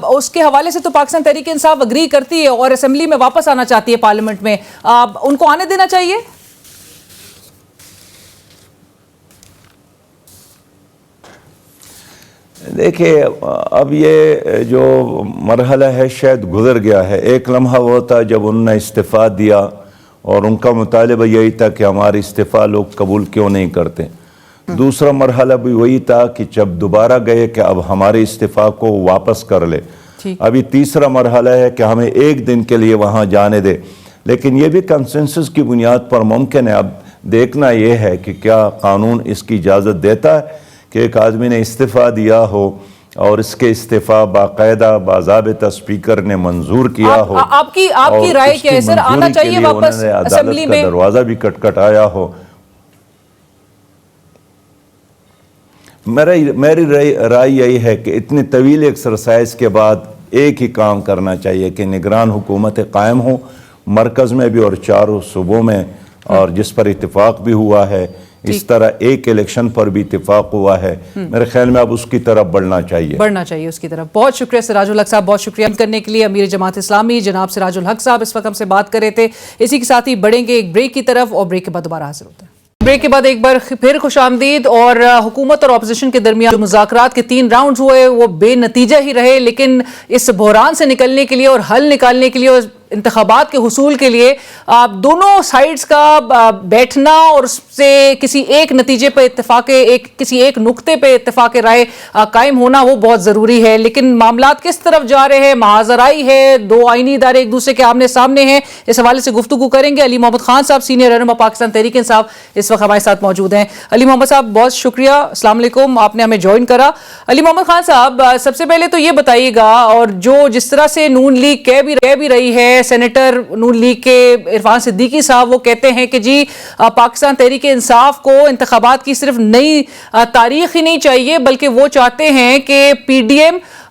Speaker 2: اس کے حوالے سے تو پاکستان تحریک انصاف اگری کرتی ہے اور اسمبلی میں واپس آنا چاہتی ہے پارلیمنٹ میں, ان کو آنے دینا چاہیے؟
Speaker 3: دیکھیں اب یہ جو مرحلہ ہے شاید گزر گیا ہے. ایک لمحہ وہ تھا جب انہوں نے استعفیٰ دیا اور ان کا مطالبہ یہی تھا کہ ہماری استعفیٰ لوگ قبول کیوں نہیں کرتے. دوسرا مرحلہ بھی وہی تھا کہ جب دوبارہ گئے کہ اب ہمارے استعفیٰ کو واپس کر لے. ابھی تیسرا مرحلہ ہے کہ ہمیں ایک دن کے لیے وہاں جانے دے, لیکن یہ بھی کنسنسس کی بنیاد پر ممکن ہے. اب دیکھنا یہ ہے کہ کیا قانون اس کی اجازت دیتا ہے کہ ایک آدمی نے استعفیٰ دیا ہو اور اس کے استعفاء باقاعدہ باضابطہ اسپیکر نے منظور کیا ہو.
Speaker 2: آپ کی رائے کیا ہے سر, آنا چاہیے واپس اسمبلی میں؟
Speaker 3: دروازہ بھی کٹکھٹایا ہو. میری رائے یہی ہے کہ اتنی طویل ایکسرسائز کے بعد ایک ہی کام کرنا چاہیے کہ نگران حکومتیں قائم ہوں مرکز میں بھی اور 4 صوبوں میں, اور جس پر اتفاق بھی ہوا ہے, اس طرح ایک الیکشن پر بھی اتفاق ہوا ہے. میرے خیال میں اب اس کی طرف بڑھنا چاہیے اس
Speaker 2: کی طرف. بہت شکریہ سراج الحق صاحب, بہت شکریہ کرنے کے لیے. امیر جماعت اسلامی جناب سراج الحق صاحب اس وقت ہم سے بات کر رہے تھے. اسی کے ساتھ ہی بڑھیں گے ایک بریک کی طرف, اور بریک کے بعد دوبارہ حاضر ہوتے ہیں. بریک کے بعد ایک بار پھر خوش آمدید. اور حکومت اور اپوزیشن کے درمیان جو مذاکرات کے 3 راؤنڈز ہوئے وہ بے نتیجہ ہی رہے, لیکن اس بحران سے نکلنے کے لیے اور حل نکالنے کے لیے اور انتخابات کے حصول کے لیے دونوں سائیڈز کا بیٹھنا اور اس سے کسی ایک نتیجے پہ کسی ایک نقطے پہ اتفاق رائے قائم ہونا وہ بہت ضروری ہے. لیکن معاملات کس طرف جا رہے ہیں, محاذرائی ہے, 2 آئینی ادارے ایک دوسرے کے آمنے سامنے ہیں, اس حوالے سے گفتگو کریں گے. علی محمد خان صاحب سینئر رہنما پاکستان تحریک انصاف اس وقت ہمارے ساتھ موجود ہیں. علی محمد صاحب بہت شکریہ, السلام علیکم, آپ نے ہمیں جوائن کرا. علی محمد خان صاحب سب سے پہلے تو یہ بتائیے گا, اور جو جس طرح سے نون لیگ کہہ بھی رہی ہے, سینیٹر نون لیگ کے عرفان صدیقی صاحب وہ کہتے ہیں کہ جی پاکستان تحریک انصاف کو انتخابات کی صرف نئی تاریخ ہی نہیں چاہیے بلکہ وہ چاہتے ہیں کہ پی ڈی ایم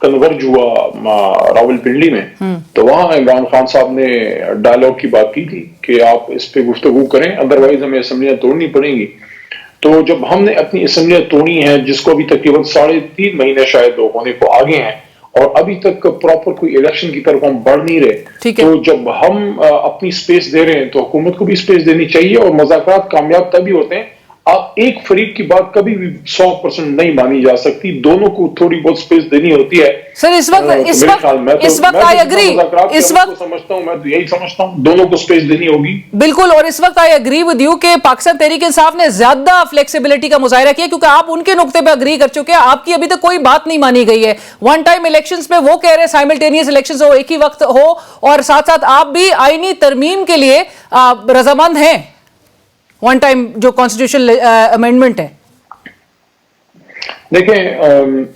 Speaker 4: کنورج ہوا راولپنڈی میں، تو وہاں عمران خان صاحب نے ڈائلاگ کی بات کی تھی کہ آپ اس پہ گفتگو کریں، ادروائز ہمیں اسمبلیاں توڑنی پڑیں گی. تو جب ہم نے اپنی اسمبلیاں توڑی ہیں، جس کو ابھی تقریباً 3.5 مہینے شاید ہونے کو آگے ہیں، اور ابھی تک پراپر کوئی الیکشن کی طرف ہم بڑھ نہیں رہے، تو جب ہم اپنی سپیس دے رہے ہیں تو حکومت کو بھی سپیس دینی چاہیے. اور مذاکرات کامیاب تبھی ہوتے ہیں، آپ ایک فریق کی بات کبھی بھی 100% نہیں مانی جا سکتی، دونوں کو تھوڑی بہت سپیس دینی ہوتی ہے.
Speaker 2: سر اس وقت آئی اگری، اس وقت
Speaker 4: سمجھتا ہوں، میں تو یہی سمجھتا ہوں دونوں کو سپیس دینی ہوگی.
Speaker 2: بالکل، اور اس وقت آئی اگری ود یو کہ پاکستان تحریک انصاف نے زیادہ فلیکسیبلٹی کا مظاہرہ کیا، کیونکہ آپ ان کے نقطے پہ اگری کر چکے ہیں، آپ کی ابھی تک کوئی بات نہیں مانی گئی ہے. ون ٹائم الیکشنز میں وہ کہہ رہے ہیں سائملٹینیس الیکشنز ہو، ایک ہی وقت ہو، اور ساتھ ساتھ آپ بھی آئینی ترمیم کے لیے رضامند ہیں، ون ٹائم جو کانسٹیٹیوشن امینڈمنٹ ہے.
Speaker 4: دیکھیں،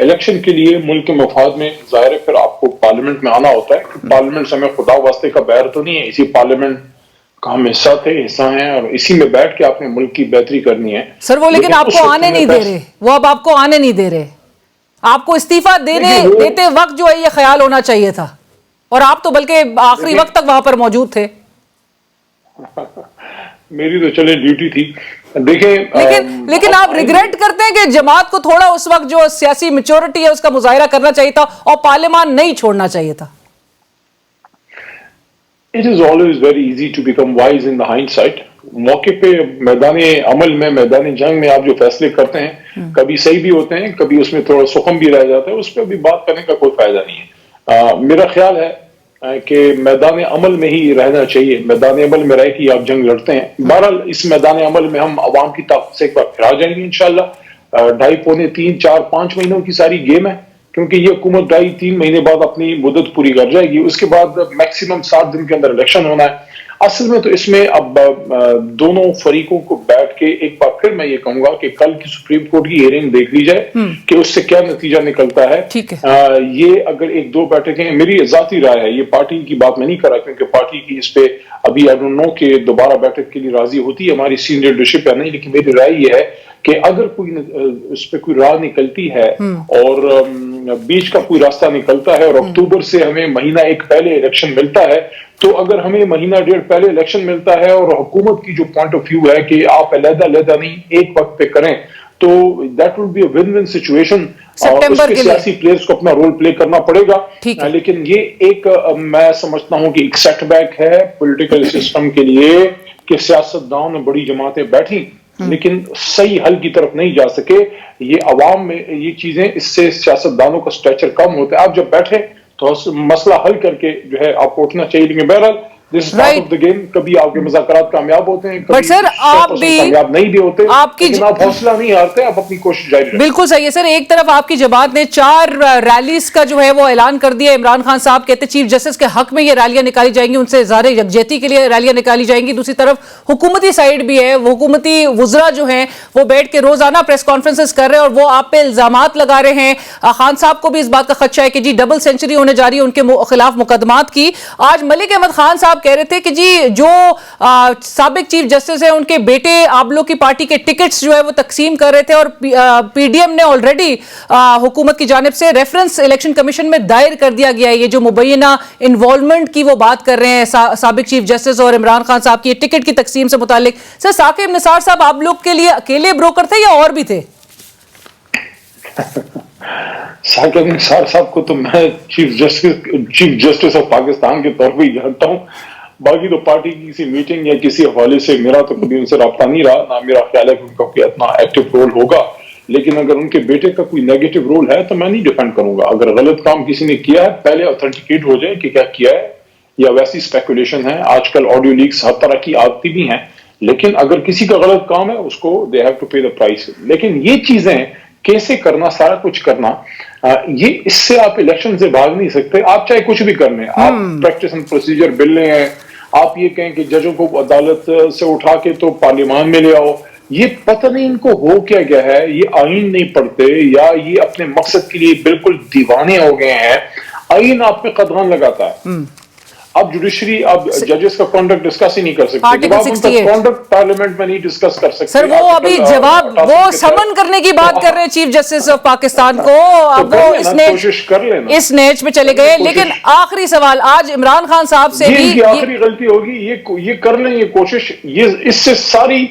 Speaker 4: الیکشن کے لیے ملک کے مفاد میں ظاہر ہے پھر آپ کو پارلیمنٹ میں آنا ہوتا ہے. پارلیمنٹ سے ہمیں خدا واسطے کا بیر تو نہیں ہے، اسی پارلیمنٹ کا ہم حصہ ہیں، اور اسی میں بیٹھ کے آپ نے ملک کی بہتری کرنی ہے.
Speaker 2: سر وہ لیکن آپ کو آنے نہیں دے رہے، وہ اب آپ کو آنے نہیں دے رہے. آپ کو استعفیٰ دیتے وقت جو ہے یہ خیال ہونا چاہیے تھا، اور آپ تو بلکہ آخری وقت تک وہاں پر موجود تھے.
Speaker 4: میری تو چلے ڈیوٹی تھی. دیکھیں
Speaker 2: لیکن آپ ریگریٹ کرتے ہیں کہ جماعت کو تھوڑا اس وقت جو سیاسی میچورٹی ہے اس کا مظاہرہ کرنا چاہیے تھا اور پارلیمان نہیں چھوڑنا چاہیے تھا.
Speaker 4: It is always very easy to become wise in the hindsight. موقع پہ میدان عمل میں، میدان جنگ میں آپ جو فیصلے کرتے ہیں کبھی صحیح بھی ہوتے ہیں، کبھی اس میں تھوڑا سخم بھی رہ جاتا ہے، اس پہ بھی بات کرنے کا کوئی فائدہ نہیں ہے. میرا خیال ہے کہ میدان عمل میں ہی رہنا چاہیے، میدان عمل میں رہ کے آپ جنگ لڑتے ہیں. بہرحال اس میدان عمل میں ہم عوام کی طاقت سے ایک بار پھر آ جائیں گے انشاءاللہ. 2.5 پونے 3 4 5 مہینوں کی ساری گیم ہے، کیونکہ یہ حکومت 2.5 مہینے بعد اپنی مدت پوری کر جائے گی. اس کے بعد میکسیمم 7 دن کے اندر الیکشن ہونا ہے. اصل میں تو اس میں اب دونوں فریقوں کو بیٹھ کے ایک بار پھر میں یہ کہوں گا کہ کل کی سپریم کورٹ کی ہیئرنگ دیکھ لی جائے کہ اس سے کیا نتیجہ نکلتا ہے. یہ اگر 1-2 بیٹھکیں، میری ذاتی رائے ہے، یہ پارٹی کی بات میں نہیں کر رہا، کیونکہ پارٹی کی اس پہ ابھی آئی ڈونٹ نو کہ دوبارہ بیٹھک کے لیے راضی ہوتی ہے ہماری سینئر لیڈرشپ یا نہیں، لیکن میری رائے یہ ہے کہ اگر کوئی اس پہ کوئی راہ نکلتی ہے اور بیچ کا کوئی راستہ نکلتا ہے اور اکتوبر سے ہمیں مہینہ 1 پہلے الیکشن ملتا ہے، تو اگر ہمیں مہینہ 1.5 پہلے الیکشن ملتا ہے اور حکومت کی جو پوائنٹ آف ویو ہے کہ آپ علیحدہ نہیں ایک وقت پہ کریں، تو that will be a one one situation. اس کے سیاسی پلیئرز کو اپنا رول پلے کرنا پڑے گا. لیکن یہ ایک میں سمجھتا ہوں کہ ایک سیٹ بیک ہے پولیٹیکل سسٹم کے لیے کہ سیاستدان بڑی جماعتیں بیٹھی لیکن صحیح حل کی طرف نہیں جا سکے. یہ عوام میں یہ چیزیں، اس سے سیاستدانوں کا سٹیچر کم ہوتا ہے. آپ جب بیٹھے تو مسئلہ حل کر کے جو ہے آپ کو اٹھنا چاہیے. لیکن بہرحال this is part of the game. کبھی آپ کے مذاکرات کامیاب ہوتے ہیں، کبھی کامیاب نہیں بھی ہوتے، لیکن آپ حوصلہ نہیں ہارتے، آپ اپنی کوشش جاری رکھیں.
Speaker 2: بالکل صحیح ہے سر. ایک طرف آپ کی جماعت نے 4 ریلیز کا جو ہے وہ اعلان کر دیا. عمران خان صاحب کہتے چیف جسٹس کے حق میں یہ ریلیاں نکالی جائیں گی، ان سے اظہار یکجہتی کے لیے ریلیاں نکالی جائیں گی. دوسری طرف حکومتی سائیڈ بھی ہے، حکومتی وزراء جو ہیں وہ بیٹھ کے روزانہ پریس کانفرنسز کر رہے ہیں اور وہ آپ پہ الزامات لگا رہے ہیں. خان صاحب کو بھی اس بات کا خدشہ ہے کہ جی ڈبل سینچری ہونے جا رہی ہے ان کے خلاف مقدمات کی. آج ملک احمد خان صاحب کہہ رہے تھے کہ جی جو سابق چیف جسٹس ہیں ان کے بیٹے آپ لوگ کی پارٹی کے ٹکٹس جو ہے وہ تقسیم کر رہے تھے، اور پی ڈی ایم نے آلریڈی حکومت کی جانب سے ریفرنس الیکشن کمیشن میں دائر کر دیا گیا ہے. یہ جو مبینہ انوالومنٹ کی وہ بات کر رہے ہیں سابق چیف جسٹس اور عمران خان صاحب کی ٹکٹ کی تقسیم سے متعلق. سر ثاقب نثار صاحب آپ لوگ کے لیے اکیلے بروکر تھے یا اور بھی تھے؟
Speaker 4: ثاقب نثار صاحب کو تو میں چیف جسٹس آف پاکستان کے طور پہ ہی جانتا ہوں. باقی تو پارٹی کی کسی میٹنگ یا کسی حوالے سے میرا تو کبھی ان سے رابطہ نہیں رہا، نہ میرا خیال ہے کہ ان کا کوئی اتنا ایکٹیو رول ہوگا. لیکن اگر ان کے بیٹے کا کوئی نیگیٹو رول ہے تو میں نہیں ڈیفینڈ کروں گا. اگر غلط کام کسی نے کیا ہے پہلے اوتھینٹیکیٹ ہو جائے کہ کیا کیا ہے، یا ویسی اسپیکولیشن ہے. آج کل آڈیو لیکس ہر طرح کی آتی بھی ہیں، لیکن اگر کسی کا غلط کام ہے اس کو they have to pay the price. لیکن یہ چیزیں کیسے کرنا، سارا کچھ کرنا، یہ اس سے آپ الیکشن سے بھاگ نہیں سکتے. آپ چاہے کچھ بھی کرنے، آپ پریکٹس اینڈ پروسیجر بل لے ہیں، آپ یہ کہیں کہ ججوں کو عدالت سے اٹھا کے تو پارلیمان میں لے آؤ، یہ پتہ نہیں ان کو ہو کیا گیا ہے. یہ آئین نہیں پڑھتے یا یہ اپنے مقصد کے لیے بالکل دیوانے ہو گئے ہیں. آئین آپ پہ قدغن لگاتا ہے. اب جوڈیشری اب ججز کا کانڈکٹ ڈسکس ہی نہیں کر سکتے.
Speaker 2: آرٹیکل 68
Speaker 4: کانڈکٹ پارلیمنٹ میں نہیں ڈسکس کر سکتے.
Speaker 2: سر وہ ابھی جواب وہ سمن کرنے کی بات کر رہے ہیں چیف جسٹس آف پاکستان کو, اب وہ
Speaker 4: کوشش کر لینا
Speaker 2: اس نیچ میں چلے گئے. لیکن آخری سوال آج عمران خان صاحب سے بھی
Speaker 4: آخری غلطی ہوگی, یہ کر لیں یہ کوشش, یہ اس سے ساری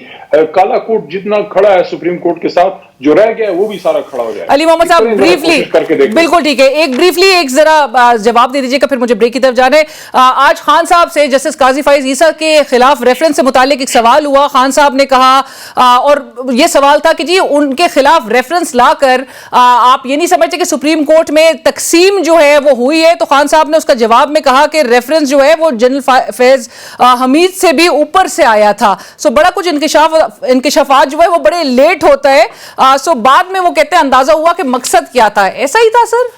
Speaker 4: کالا کوٹ جتنا کھڑا ہے سپریم کورٹ کے ساتھ جو رہ گیا ہے وہ بھی سارا کھڑا ہو جائے.
Speaker 2: علی محمد صاحب بریفلی, بالکل ٹھیک ہے, ایک بریفلی ایک ذرا جواب دے دیجیے گا, پھر مجھے بریک کی طرف جانا ہے. آج خان صاحب سے جسٹس قاضی فائز عیسیٰ کے خلاف ریفرنس سے متعلق ایک سوال ہوا. خان صاحب نے کہا اور یہ سوال تھا کہ جی ان کے خلاف ریفرنس لا کر آپ یہ نہیں سمجھتے کہ سپریم کورٹ میں تقسیم جو ہے وہ ہوئی ہے. تو خان صاحب نے اس کا جواب میں کہا کہ ریفرنس جو ہے وہ جنرل فیض حمید سے بھی اوپر سے آیا تھا. سو بڑا کچھ انکشافات جو ہے وہ بڑے لیٹ ہوتا ہے. سو بعد میں وہ کہتے ہیں اندازہ ہوا کہ مقصد کیا تھا. ایسا ہی تھا سر؟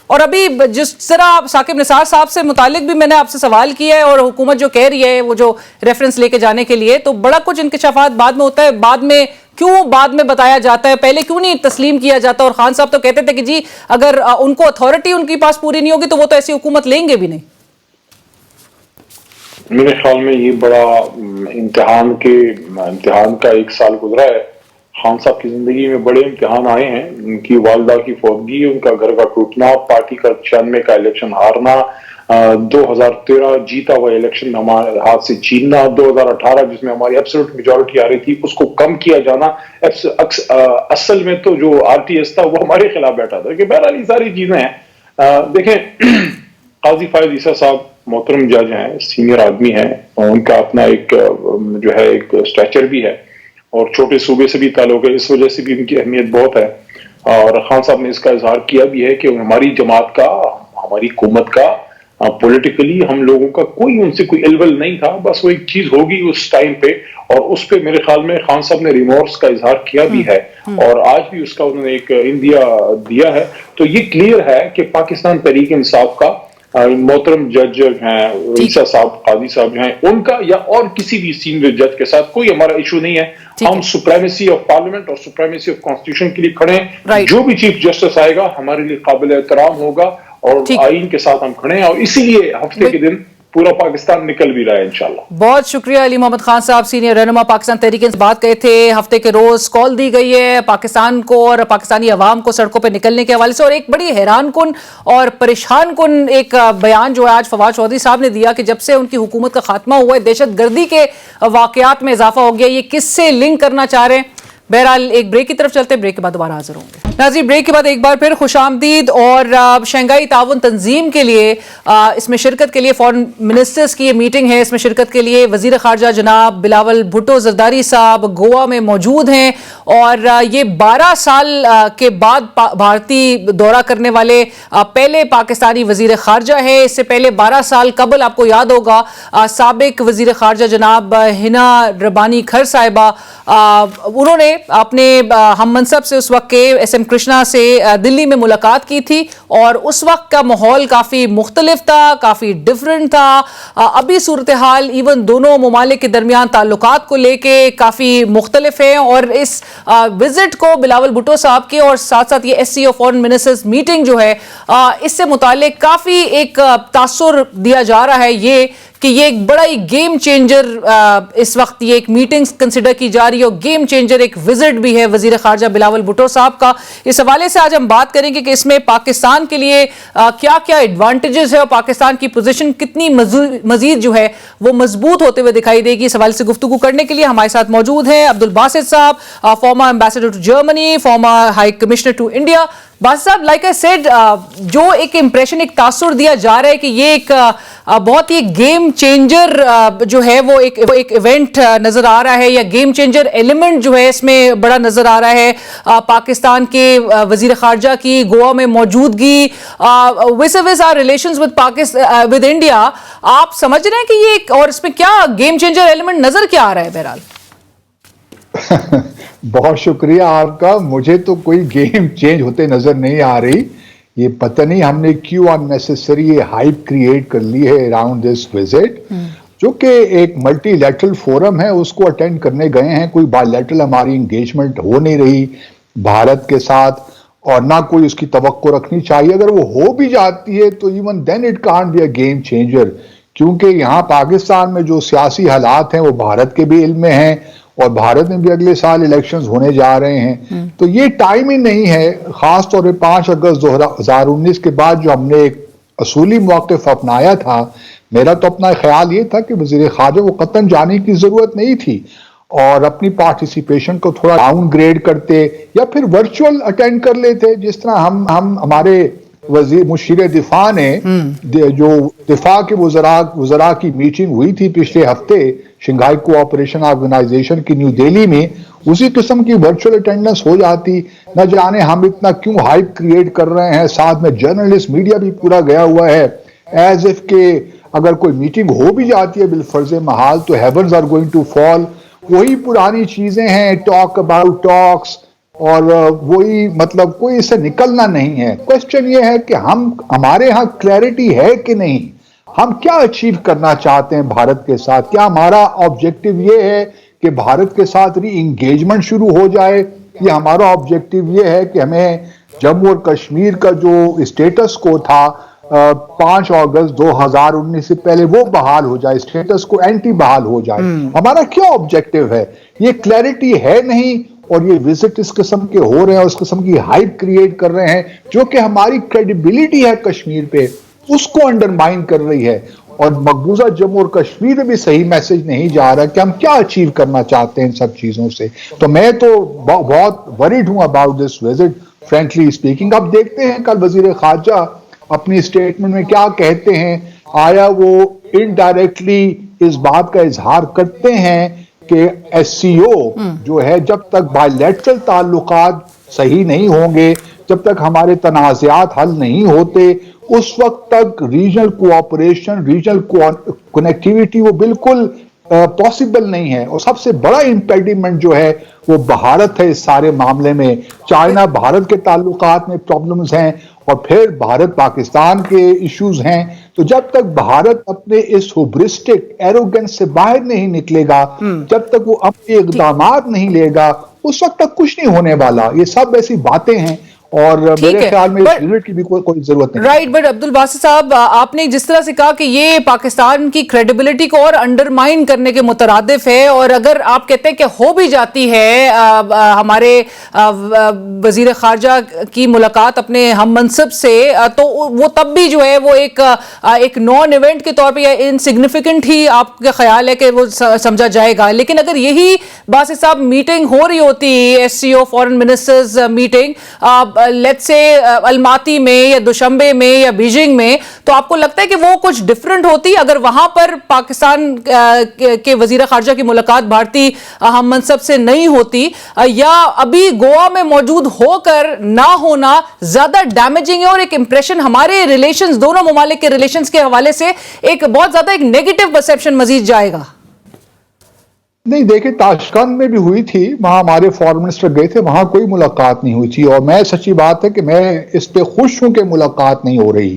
Speaker 2: اور ابھی جس طرح ثاقب نثار صاحب سے متعلق بھی میں نے آپ سے سوال کیا ہے اور حکومت جو کہہ رہی ہے وہ جو ریفرنس لے کے جانے کے لیے, تو بڑا کچھ انکشافات بعد میں ہوتا ہے. بعد میں کیوں بعد میں بتایا جاتا ہے, پہلے کیوں نہیں تسلیم کیا جاتا؟ اور خان صاحب تو کہتے تھے کہ جی اگر ان کو اتھارٹی ان کے پاس پوری نہیں ہوگی تو وہ تو ایسی حکومت لیں گے بھی نہیں.
Speaker 4: میرے خیال میں یہ بڑا امتحان کا ایک سال گزرا ہے. خان صاحب کی زندگی میں بڑے امتحان آئے ہیں. ان کی والدہ کی فوتگی, ان کا گھر کا ٹوٹنا, پارٹی کا 96 کا الیکشن ہارنا, 2013 جیتا ہوا الیکشن ہمارے ہاتھ سے چھیننا, 2018 جس میں ہماری ایبسولوٹ میجورٹی آ رہی تھی اس کو کم کیا جانا. اصل میں تو جو RTS تھا وہ ہمارے خلاف بیٹھا تھا. کہ بہرحال یہ ساری چیزیں ہیں. دیکھیں قاضی فائز عیسیٰ صاحب محترم جج ہیں, سینئر آدمی ہیں, ان کا اپنا ایک جو ہے ایک اسٹیچر بھی ہے اور چھوٹے صوبے سے بھی تعلق ہے, اس وجہ سے بھی ان کی اہمیت بہت ہے. اور خان صاحب نے اس کا اظہار کیا بھی ہے کہ ہماری جماعت کا, ہماری حکومت کا پولیٹیکلی ہم لوگوں کا کوئی ان سے کوئی الول نہیں تھا, بس وہ ایک چیز ہوگی اس ٹائم پہ. اور اس پہ میرے خیال میں خان صاحب نے ریمورس کا اظہار کیا بھی ہے اور آج بھی اس کا انہوں نے ایک اندیا دیا ہے. تو یہ کلیئر ہے کہ پاکستان تحریک انصاف کا محترم جج ہیں عیسیٰ صاحب, قاضی صاحب جو ہیں, ان کا یا اور کسی بھی سینئر جج کے ساتھ کوئی ہمارا ایشو نہیں ہے. ہم سپریمیسی آف پارلیمنٹ اور سپریمیسی آف کانسٹیٹیوشن کے لیے کھڑے ہیں. جو بھی چیف جسٹس آئے گا ہمارے لیے قابل احترام ہوگا اور آئین کے ساتھ ہم کھڑے ہیں, اور اسی لیے ہفتے کے دن پورا پاکستان نکل بھی رہا ہے انشاءاللہ.
Speaker 2: بہت شکریہ علی محمد خان صاحب, سینئر رہنما پاکستان تحریک انصاف. بات کہے تھے ہفتے کے روز کال دی گئی ہے پاکستان کو اور پاکستانی عوام کو سڑکوں پہ نکلنے کے حوالے سے, اور ایک بڑی حیران کن اور پریشان کن ایک بیان جو ہے آج فواد چودھری صاحب نے دیا کہ جب سے ان کی حکومت کا خاتمہ ہوا ہے دہشت گردی کے واقعات میں اضافہ ہو گیا. یہ کس سے لنک کرنا چاہ رہے ہیں؟ بہرحال ایک بریک کی طرف چلتے ہیں, بریک کے بعد دوبارہ حاضر ہوں گے. ناظرین بریک کے بعد ایک بار پھر خوش آمدید. اور شنگھائی تعاون تنظیم کے لیے اس میں شرکت کے لیے فورن منسٹرز کی یہ میٹنگ ہے. اس میں شرکت کے لیے وزیر خارجہ جناب بلاول بھٹو زرداری صاحب گوا میں موجود ہیں, اور یہ 12 سال کے بعد بھارتی دورہ کرنے والے پہلے پاکستانی وزیر خارجہ ہے. اس سے پہلے 12 سال قبل آپ کو یاد ہوگا سابق وزیر خارجہ جناب ہنا ربانی کھر صاحبہ, انہوں نے اپنے ہم منصب سے اس وقت کے ایس ایم کرشنا سے دلی میں ملاقات کی تھی, اور اس وقت کا ماحول کافی مختلف تھا, کافی ڈیفرنٹ تھا. ابھی صورتحال ایون دونوں ممالک کے درمیان تعلقات کو لے کے کافی مختلف ہیں, اور اس وزٹ کو بلاول بھٹو صاحب کے اور ساتھ ساتھ یہ SCO فورن منسٹرز میٹنگ جو ہے اس سے متعلق کافی ایک تاثر دیا جا رہا ہے یہ کہ یہ ایک بڑا ہی گیم چینجر اس وقت یہ ایک میٹنگ کنسیڈر کی جا رہی ہے, اور گیم چینجر ایک وزٹ بھی ہے وزیر خارجہ بلاول بھٹو صاحب کا. اس حوالے سے آج ہم بات کریں گے کہ اس میں پاکستان کے لیے کیا کیا ایڈوانٹیجز ہے اور پاکستان کی پوزیشن کتنی مزید جو ہے وہ مضبوط ہوتے ہوئے دکھائی دے گی. اس حوالے سے گفتگو کرنے کے لیے ہمارے ساتھ موجود ہیں عبدالباسط صاحب, former ambassador to Germany, former high commissioner to India. Basit صاحب, لائک آئی سیڈ, جو ایک امپریشن ایک تاثر دیا جا رہا ہے کہ یہ ایک بہت ہی گیم چینجر جو ہے وہ ایک ایونٹ نظر آ رہا ہے, یا گیم چینجر ایلیمنٹ جو ہے اس میں بڑا نظر آ رہا ہے. پاکستان کے وزیر خارجہ کی گوا میں موجودگی ویز آر ریلیشنز ود انڈیا, آپ سمجھ رہے ہیں کہ یہ ایک, اور اس میں کیا گیم چینجر ایلیمنٹ نظر کیا آ رہا ہے؟ بہرحال
Speaker 5: بہت شکریہ آپ کا. مجھے تو کوئی گیم چینج ہوتے نظر نہیں آ رہی. یہ پتہ نہیں ہم نے کیوں اننیسیسری یہ ہائپ کریٹ کر لی ہے اراؤنڈ دس وزٹ, جو کہ ایک ملٹی لیٹرل فورم ہے, اس کو اٹینڈ کرنے گئے ہیں. کوئی بائی لیٹرل ہماری انگیجمنٹ ہو نہیں رہی بھارت کے ساتھ, اور نہ کوئی اس کی توقع رکھنی چاہیے. اگر وہ ہو بھی جاتی ہے تو even then it can't be a game changer, کیونکہ یہاں پاکستان میں جو سیاسی حالات ہیں وہ بھارت کے بھی علم میں ہیں اور بھارت میں بھی اگلے سال الیکشنز ہونے جا رہے ہیں، تو یہ ٹائم ہی نہیں ہے، خاص طور پہ 5 اگست 2019 کے بعد جو ہم نے ایک اصولی موقف اپنایا تھا. میرا تو اپنا خیال یہ تھا کہ وزیر خارجہ کو قطعاً جانے کی ضرورت نہیں تھی اور اپنی پارٹیسپیشن کو تھوڑا ڈاؤن گریڈ کرتے یا پھر ورچوئل اٹینڈ کر لیتے، جس طرح ہم ہمارے وزیر مشیر دفاع نے جو دفاع کے وزراء کی میٹنگ ہوئی تھی پچھلے ہفتے شنگھائی کوآپریشن آرگنائزیشن کی نیو دہلی میں، اسی قسم کی ورچوئل اٹینڈنس ہو جاتی. نہ جانے ہم اتنا کیوں ہائپ کریٹ کر رہے ہیں، ساتھ میں جرنلسٹ میڈیا بھی پورا گیا ہوا ہے ایز اف کہ اگر کوئی میٹنگ ہو بھی جاتی ہے بالفرض محال تو heavens are going to fall. وہی پرانی چیزیں ہیں، ٹاک اباؤٹ ٹاکس، اور وہی مطلب کوئی اس سے نکلنا نہیں ہے. کوشچن یہ ہے کہ ہمارے ہاں کلیئرٹی ہے کہ نہیں، ہم کیا اچیو کرنا چاہتے ہیں بھارت کے ساتھ. کیا ہمارا آبجیکٹو یہ ہے کہ بھارت کے ساتھ ری انگیجمنٹ شروع ہو جائے، یا ہمارا آبجیکٹو یہ ہے کہ ہمیں جموں اور کشمیر کا جو اسٹیٹس کو تھا 5 اگست 2019 سے پہلے وہ بحال ہو جائے، اسٹیٹس کو اینٹی بحال ہو جائے. ہمارا کیا آبجیکٹو ہے، یہ کلیئرٹی ہے نہیں. اور یہ وزٹ اس قسم کے ہو رہے ہیں، اس قسم کی ہائپ کریٹ کر رہے ہیں جو کہ ہماری کریڈیبلٹی ہے کشمیر پہ اس کو انڈرمائن کر رہی ہے. اور مقبوضہ جموں اور کشمیر میں بھی صحیح میسج نہیں جا رہا کہ ہم کیا اچیو کرنا چاہتے ہیں ان سب چیزوں سے. تو میں تو بہت وریڈ ہوں about this visit frankly speaking. اب دیکھتے ہیں کل وزیر خارجہ اپنی اسٹیٹمنٹ میں کیا کہتے ہیں. آیا وہ انڈائریکٹلی اس بات کا اظہار کرتے ہیں کہ ایس سی او جو ہے جب تک بائی لیٹرل تعلقات صحیح نہیں ہوں گے، جب تک ہمارے تنازعات حل نہیں ہوتے، اس وقت تک ریجنل کوآپریشن، ریجنل کنیکٹیویٹی وہ بالکل پاسبل نہیں ہے. اور سب سے بڑا امپیڈیمنٹ جو ہے وہ بھارت ہے اس سارے معاملے میں. چائنا بھارت کے تعلقات میں پرابلمز ہیں اور پھر بھارت پاکستان کے ایشوز ہیں. تو جب تک بھارت اپنے اس ہوبرسٹک ایروگنس سے باہر نہیں نکلے گا، جب تک وہ اپنے اقدامات نہیں لے گا، اس وقت تک کچھ نہیں ہونے والا. یہ سب ایسی باتیں ہیں اور میرے خیال میں اس وزٹ کی بھی کوئی ضرورت نہیں.
Speaker 2: رائٹ، بٹ عبد الباسط صاحب آپ نے جس طرح سے کہا کہ یہ پاکستان کی کریڈیبلٹی کو اور انڈرمائن کرنے کے مترادف ہے، اور اگر آپ کہتے ہیں کہ ہو بھی جاتی ہے ہمارے وزیر خارجہ کی ملاقات اپنے ہم منصب سے، تو وہ تب بھی جو ہے وہ ایک نان ایونٹ کے طور پہ یا انسگنیفیکنٹ ہی آپ کا خیال ہے کہ وہ سمجھا جائے گا. لیکن اگر یہی باسط صاحب میٹنگ ہو رہی ہوتی S C O foreign ministers meeting لیٹس سے الماتی میں یا دوشنبے میں یا بیجنگ میں، تو آپ کو لگتا ہے کہ وہ کچھ ڈیفرنٹ ہوتی اگر وہاں پر پاکستان کے وزیر خارجہ کی ملاقات بھارتی ہم منصب سے نہیں ہوتی، یا ابھی گوا میں موجود ہو کر نہ ہونا زیادہ ڈیمیجنگ ہے اور ایک امپریشن ہمارے ریلیشنز، دونوں ممالک کے ریلیشنز کے حوالے سے ایک بہت زیادہ ایک نیگیٹو پرسیپشن مزید جائے گا؟
Speaker 5: نہیں دیکھیں، تاشقند میں بھی ہوئی تھی، وہاں ہمارے فارن منسٹر گئے تھے، وہاں کوئی ملاقات نہیں ہوئی تھی. اور میں سچی بات ہے کہ میں اس پہ خوش ہوں کہ ملاقات نہیں ہو رہی.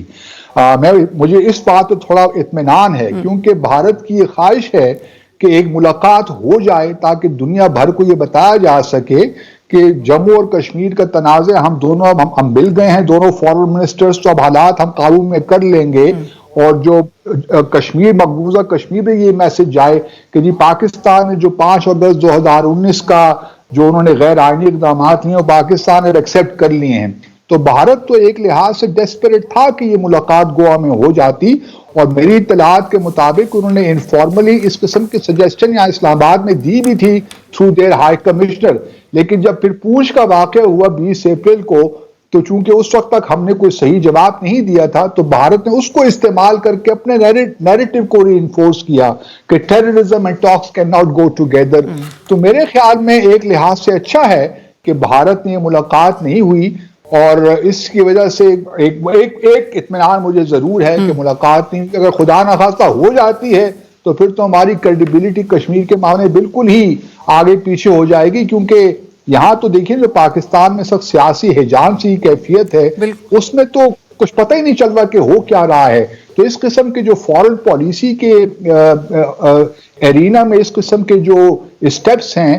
Speaker 5: مجھے اس بات پہ تھوڑا اطمینان ہے کیونکہ بھارت کی یہ خواہش ہے کہ ایک ملاقات ہو جائے تاکہ دنیا بھر کو یہ بتایا جا سکے کہ جموں اور کشمیر کا تنازع ہم مل گئے ہیں دونوں فارن منسٹرز، تو اب حالات ہم قابو میں کر لیں گے. اور جو کشمیر مقبوضہ کشمیر میں یہ میسج جائے کہ جی پاکستان نے جو 5 اگست 2019 کا جو انہوں نے غیر آئینی اقدامات لیے وہ پاکستان نے ایکسیپٹ کر لیے ہیں. تو بھارت تو ایک لحاظ سے ڈیسپریٹ تھا کہ یہ ملاقات گوا میں ہو جاتی، اور میری اطلاعات کے مطابق انہوں نے انفارملی اس قسم کی سجیسشن یہاں اسلام آباد میں دی بھی تھی تھرو دیئر ہائی کمشنر. لیکن جب پھر پونچھ کا واقعہ ہوا 20 اپریل کو، تو چونکہ اس وقت تک ہم نے کوئی صحیح جواب نہیں دیا تھا، تو بھارت نے اس کو استعمال کر کے اپنے نیریٹو کو ری انفورس کیا کہ terrorism and talks can not go together. تو میرے خیال میں ایک لحاظ سے اچھا ہے کہ بھارت نے یہ ملاقات نہیں ہوئی، اور اس کی وجہ سے ایک اطمینان مجھے ضرور ہے کہ ملاقات نہیں. اگر خدا نخواستہ ہو جاتی ہے تو پھر تو ہماری کریڈیبلٹی کشمیر کے معاملے بالکل ہی آگے پیچھے ہو جائے گی. کیونکہ یہاں تو دیکھیں جو پاکستان میں سب سیاسی ہیجان سی کیفیت ہے، اس میں تو کچھ پتہ ہی نہیں چل رہا کہ ہو کیا رہا ہے. تو اس قسم کے جو فورن پالیسی کے ایرینا میں اس قسم کے جو اسٹیپس ہیں